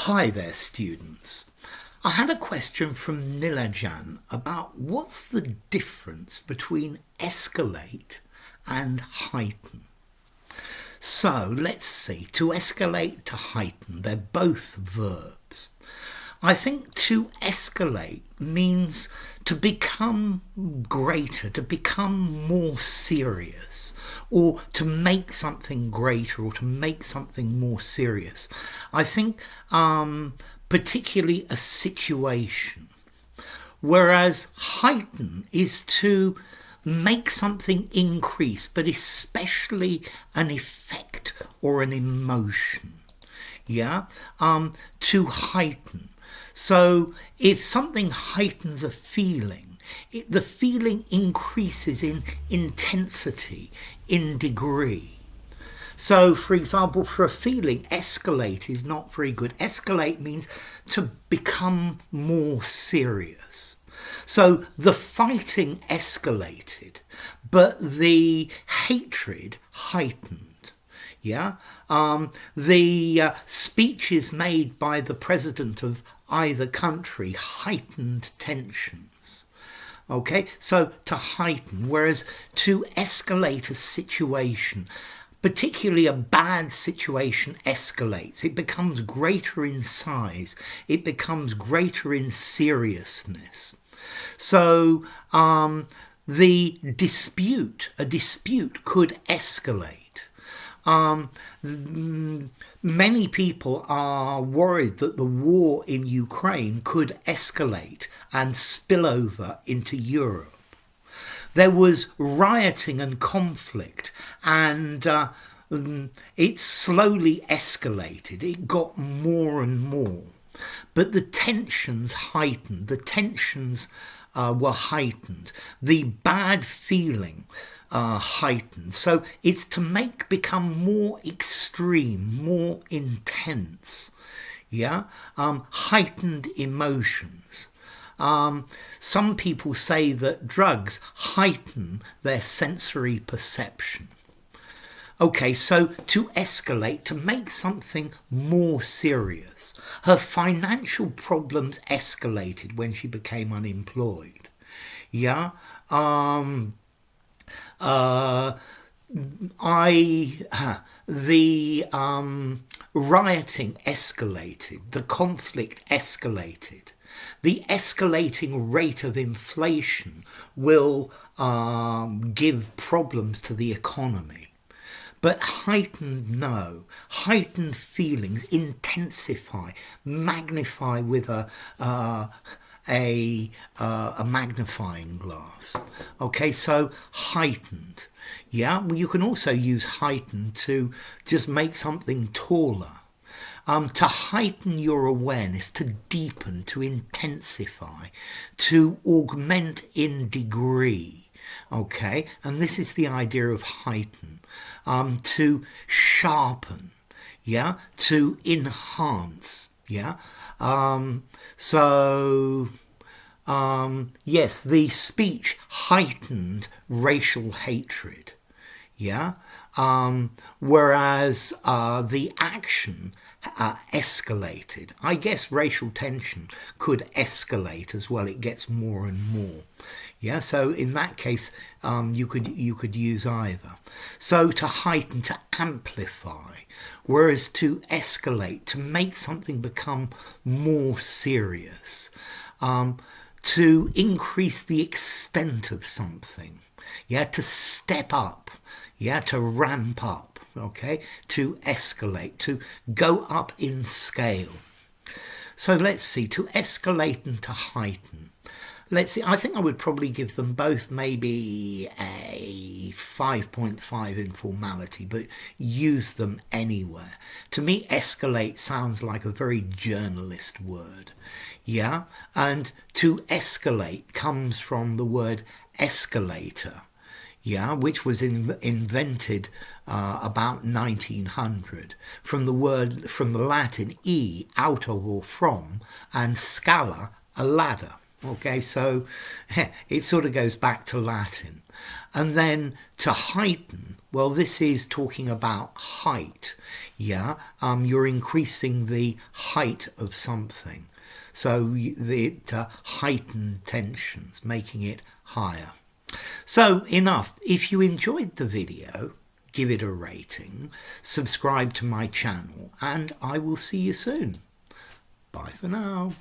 Hi there, students. I had a question from Nilajan about what's the difference between escalate and heighten. So let's see, to escalate, to heighten, they're both verbs. I think to escalate means to become greater, to become more serious, or to make something greater, or to make something more serious. I think particularly a situation. Whereas heighten is to make something increase, but especially an effect or an emotion. Yeah, to heighten. So if something heightens a feeling, the feeling increases in intensity, in degree. So, for example, for a feeling, escalate is not very good. Escalate means to become more serious. So the fighting escalated, but the hatred heightened. Yeah, the speeches made by the president of either country heightened tensions. Okay, so to heighten, whereas to escalate a situation, particularly a bad situation, escalates. It becomes greater in size. It becomes greater in seriousness. So a dispute could escalate. Many people are worried that the war in Ukraine could escalate and spill over into Europe. There was rioting and conflict, and it slowly escalated. It got more and more. But the tensions heightened. The tensions were heightened. The bad feeling heightened. So it's to become more extreme, more intense. Yeah, heightened emotions. Some people say that drugs heighten their sensory perception. Okay, so to escalate, to make something more serious. Her financial problems escalated when she became unemployed. Yeah, the rioting escalated, the conflict escalated. The escalating rate of inflation will give problems to the economy. But heightened, no. Heightened feelings intensify, magnify with a magnifying glass. Okay, so heightened. Yeah, well, you can also use heightened to just make something taller. To heighten your awareness, to deepen, to intensify, to augment in degree. Okay, and this is the idea of heighten. To sharpen, yeah, to enhance, yeah. Yes, the speech heightened racial hatred, yeah. Whereas the action escalated. I guess racial tension could escalate as well. It gets more and more. Yeah, so in that case, you could use either. So to heighten, to amplify, whereas to escalate, to make something become more serious, to increase the extent of something, yeah, to step up, yeah, to ramp up, okay, to escalate, to go up in scale. So let's see, to escalate and to heighten. Let's see, I think I would probably give them both maybe a 5.5 in formality, but use them anywhere. To me, escalate sounds like a very journalist word. Yeah, and to escalate comes from the word escalator. Yeah, which was invented about 1900 from the Latin e, out of or from, and scala, a ladder. Okay, so it sort of goes back to Latin. And then to heighten, well, this is talking about height. Yeah, you're increasing the height of something. So it heighten tensions, making it higher. So enough. If you enjoyed the video, give it a rating, subscribe to my channel, and I will see you soon. Bye for now.